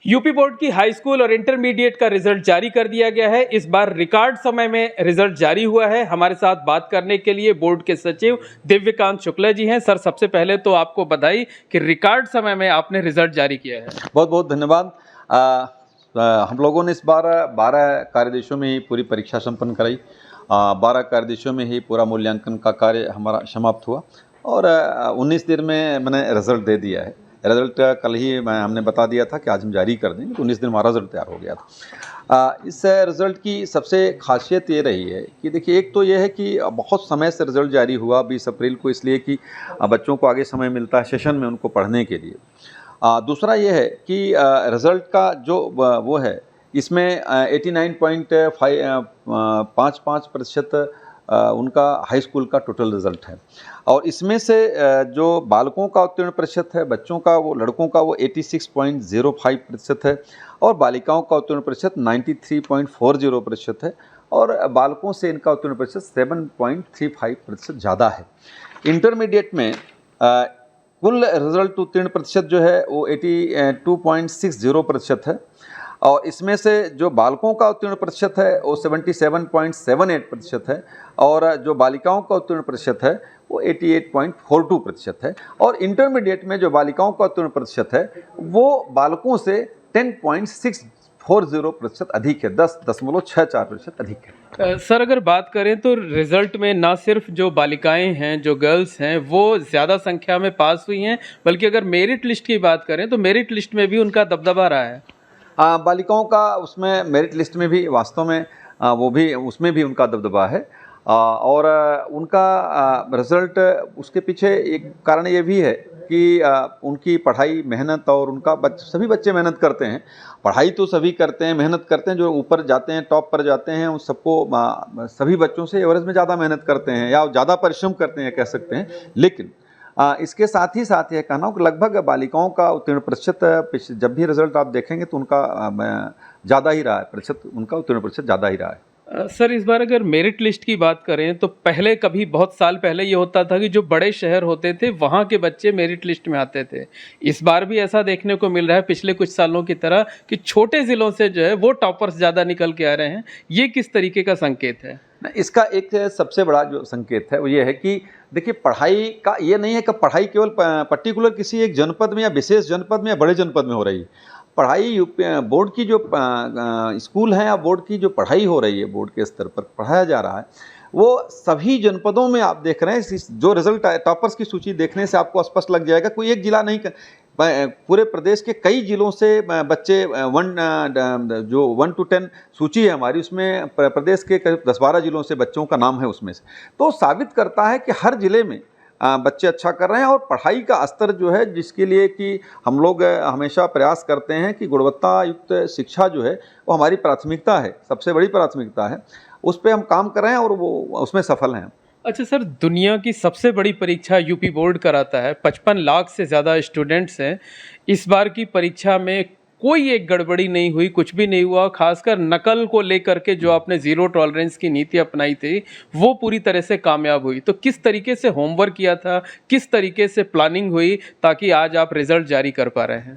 UP board की high school और intermediate का रिजल्ट जारी कर दिया गया है। इस बार रिकॉर्ड समय में रिजल्ट जारी हुआ है। हमारे साथ बात करने के लिए बोर्ड के सचिव दिव्यकांत शुक्ला जी हैं। सर, सबसे पहले तो आपको बधाई कि रिकॉर्ड समय में आपने रिजल्ट जारी किया है। बहुत बहुत धन्यवाद। हम लोगों ने इस बार 12 कार्यदेशों में ही पूरी परीक्षा संपन्न कराई। 12 कार्यदेशों में ही पूरा मूल्यांकन का कार्य हमारा समाप्त हुआ और 19 दिन में मैंने रिजल्ट दे दिया है। रिजल्ट कल ही हमने बता दिया था कि आज हम जारी कर देंगे, तो 19 दिन हमारा रिजल्ट तैयार हो गया था। इस रिजल्ट की सबसे खासियत ये रही है कि देखिए, एक तो ये है कि बहुत समय से रिजल्ट जारी हुआ 20 अप्रैल को, इसलिए कि बच्चों को आगे समय मिलता है सेशन में उनको पढ़ने के लिए। दूसरा ये है कि रिज़ल्ट का जो वो है, इसमें 89.55% उनका हाई स्कूल का टोटल रिज़ल्ट है और इसमें से जो बालकों का उत्तीर्ण प्रतिशत है, बच्चों का, वो लड़कों का वो 86.05% है और बालिकाओं का उत्तीर्ण प्रतिशत 93.40% है और बालकों से इनका उत्तीर्ण प्रतिशत 7.35% ज़्यादा है। इंटरमीडिएट में कुल रिजल्ट उत्तीर्ण प्रतिशत जो है वो 82.60% है और इसमें से जो बालकों का उत्तीर्ण प्रतिशत है वो 77.78% है और जो बालिकाओं का उत्तीर्ण प्रतिशत है वो 88.42% है और इंटरमीडिएट में जो बालिकाओं का उत्तीर्ण प्रतिशत है वो बालकों से 10.640% अधिक है, 10.64% अधिक है। सर, अगर बात करें तो रिजल्ट में ना सिर्फ जो बालिकाएं हैं, जो गर्ल्स हैं, वो ज़्यादा संख्या में पास हुई हैं, बल्कि अगर मेरिट लिस्ट की बात करें तो मेरिट लिस्ट में भी उनका दबदबा रहा है। बालिकाओं का उसमें मेरिट लिस्ट में भी वास्तव में वो भी, उसमें भी उनका दबदबा है और उनका रिज़ल्ट, उसके पीछे एक कारण ये भी है कि उनकी पढ़ाई, मेहनत और उनका सभी बच्चे मेहनत करते हैं। पढ़ाई तो सभी करते हैं, मेहनत करते हैं, जो ऊपर जाते हैं, टॉप पर जाते हैं, उन सबको सभी बच्चों से एवरेज में ज़्यादा मेहनत करते हैं या ज़्यादा परिश्रम करते हैं कह सकते हैं। लेकिन इसके साथ ही यह कहना हूँ कि लगभग बालिकाओं का उत्तीर्ण प्रतिशत जब भी रिजल्ट आप देखेंगे तो उनका ज़्यादा ही रहा है, प्रतिशत उनका उत्तीर्ण प्रतिशत ज़्यादा ही रहा है। सर, इस बार अगर मेरिट लिस्ट की बात करें तो पहले, कभी बहुत साल पहले ये होता था कि जो बड़े शहर होते थे वहाँ के बच्चे मेरिट लिस्ट में आते थे। इस बार भी ऐसा देखने को मिल रहा है पिछले कुछ सालों की तरह कि छोटे ज़िलों से जो है वो टॉपर्स ज़्यादा निकल के आ रहे हैं। ये किस तरीके का संकेत है? इसका एक सबसे बड़ा जो संकेत है वो ये है कि देखिए, पढ़ाई का ये नहीं है कि पढ़ाई केवल पर्टिकुलर किसी एक जनपद में या विशेष जनपद में या बड़े जनपद में हो रही है। पढ़ाई बोर्ड की जो स्कूल हैं या बोर्ड की जो पढ़ाई हो रही है, बोर्ड के स्तर पर पढ़ाया जा रहा है, वो सभी जनपदों में आप देख रहे हैं। जो रिजल्ट टॉपर्स की सूची देखने से आपको स्पष्ट लग जाएगा, कोई एक जिला नहीं, पूरे प्रदेश के कई जिलों से बच्चे जो 1 to 10 सूची है हमारी, उसमें प्रदेश के करीब 10-12 जिलों से बच्चों का नाम है उसमें से। तो साबित करता है कि हर जिले में बच्चे अच्छा कर रहे हैं और पढ़ाई का स्तर जो है, जिसके लिए कि हम लोग हमेशा प्रयास करते हैं कि गुणवत्ता युक्त शिक्षा जो है वो हमारी प्राथमिकता है, सबसे बड़ी प्राथमिकता है, उस पर हम काम कर रहे हैं और वो उसमें सफल हैं। अच्छा सर, दुनिया की सबसे बड़ी परीक्षा यूपी बोर्ड कराता है, 55 लाख से ज़्यादा स्टूडेंट्स हैं। इस बार की परीक्षा में कोई एक गड़बड़ी नहीं हुई, कुछ भी नहीं हुआ। खासकर नकल को लेकर के जो आपने ज़ीरो टॉलरेंस की नीति अपनाई थी वो पूरी तरह से कामयाब हुई। तो किस तरीके से होमवर्क किया था, किस तरीके से प्लानिंग हुई ताकि आज आप रिजल्ट जारी कर पा रहे हैं?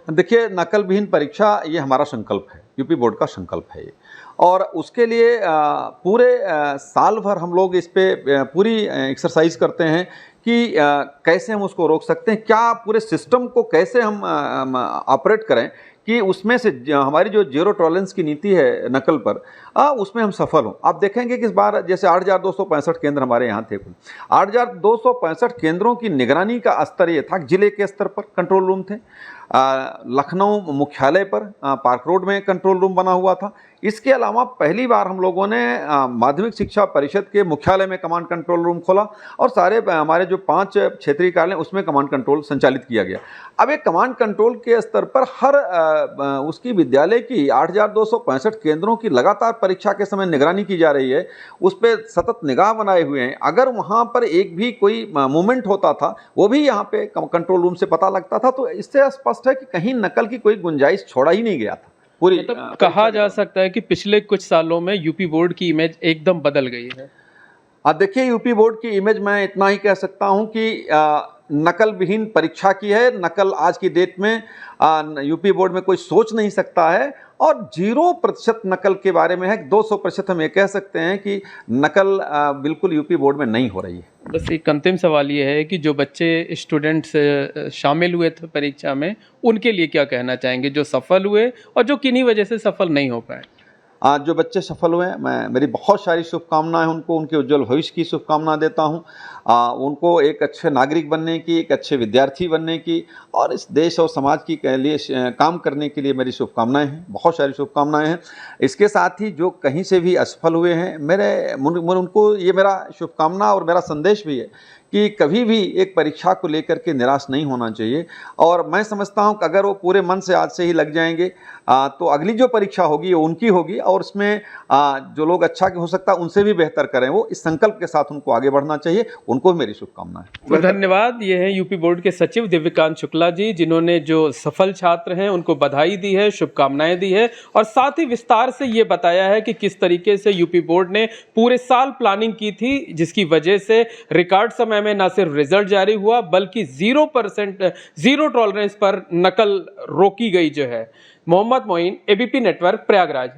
देखिए, नकल विहीन परीक्षा ये हमारा संकल्प है, यूपी बोर्ड का संकल्प है ये, और उसके लिए पूरे साल भर हम लोग इस पे पूरी एक्सरसाइज करते हैं कि कैसे हम उसको रोक सकते हैं, क्या पूरे सिस्टम को कैसे हम ऑपरेट करें कि उसमें से हमारी जो जीरो टॉलरेंस की नीति है नकल पर, उसमें हम सफल हों। आप देखेंगे कि इस बार जैसे 8,265 केंद्र हमारे यहाँ थे, कुल 8,265 केंद्रों की निगरानी का स्तर ये था, जिले के स्तर पर कंट्रोल रूम थे, लखनऊ मुख्यालय पर पार्क रोड में कंट्रोल रूम बना हुआ था। इसके अलावा पहली बार हम लोगों ने माध्यमिक शिक्षा परिषद के मुख्यालय में कमांड कंट्रोल रूम खोला और सारे हमारे जो 5 क्षेत्रीय कार्यालय उसमें कमांड कंट्रोल संचालित किया गया। अब एक कमांड कंट्रोल के स्तर पर हर उसकी विद्यालय की 8,265 केंद्रों की लगातार परीक्षा के समय निगरानी की जा रही है, उस पर सतत निगाह बनाए हुए हैं। अगर वहाँ पर एक भी कोई मूवमेंट होता था वो भी यहाँ पे कंट्रोल रूम से पता लगता था। तो इससे स्पष्ट है कि कहीं नकल की कोई गुंजाइश छोड़ा ही नहीं गया था। पूरी मतलब कहा जा सकता है कि पिछले कुछ सालों में यूपी बोर्ड की इमेज एकदम बदल गई है। देखिए, यूपी बोर्ड की इमेज मैं इतना ही कह सकता हूं कि नकल विहीन परीक्षा की है। नकल आज की डेट में यूपी बोर्ड में कोई सोच नहीं सकता है और 0% नकल के बारे में है। 200% हम ये कह सकते हैं कि नकल बिल्कुल यूपी बोर्ड में नहीं हो रही है। बस एक अंतिम सवाल ये है कि जो बच्चे स्टूडेंट्स शामिल हुए थे परीक्षा में, उनके लिए क्या कहना चाहेंगे, जो सफल हुए और जो किन्हीं वजह से सफल नहीं हो पाए? जो बच्चे सफल हुए हैं, मेरी बहुत सारी शुभकामनाएं उनको, उनके उज्जवल भविष्य की शुभकामना देता हूं। उनको एक अच्छे नागरिक बनने की, एक अच्छे विद्यार्थी बनने की और इस देश और समाज की के लिए काम करने के लिए मेरी शुभकामनाएं हैं, बहुत सारी शुभकामनाएं हैं। इसके साथ ही जो कहीं से भी असफल हुए हैं, उनको ये मेरा शुभकामना और मेरा संदेश भी है कि कभी भी एक परीक्षा को लेकर के निराश नहीं होना चाहिए। और मैं समझता हूं कि अगर वो पूरे मन से आज से ही लग जाएंगे तो अगली जो परीक्षा होगी वो उनकी होगी और उसमें जो लोग अच्छा हो सकता है उनसे भी बेहतर करें। वो इस संकल्प के साथ उनको आगे बढ़ना चाहिए। उनको मेरी शुभकामनाएं। तो धन्यवाद। ये हैं यूपी बोर्ड के सचिव दिव्यकांत शुक्ला जी, जिन्होंने जो सफल छात्र हैं उनको बधाई दी है, शुभकामनाएं दी है और साथ ही विस्तार से ये बताया है कि किस तरीके से यूपी बोर्ड ने पूरे साल प्लानिंग की थी, जिसकी वजह से रिकॉर्ड समय में न सिर्फ रिजल्ट जारी हुआ बल्कि 0% जीरो टॉलरेंस पर नकल रोकी गई जो है। Mohammad Moin, ABP network, Prayagraj.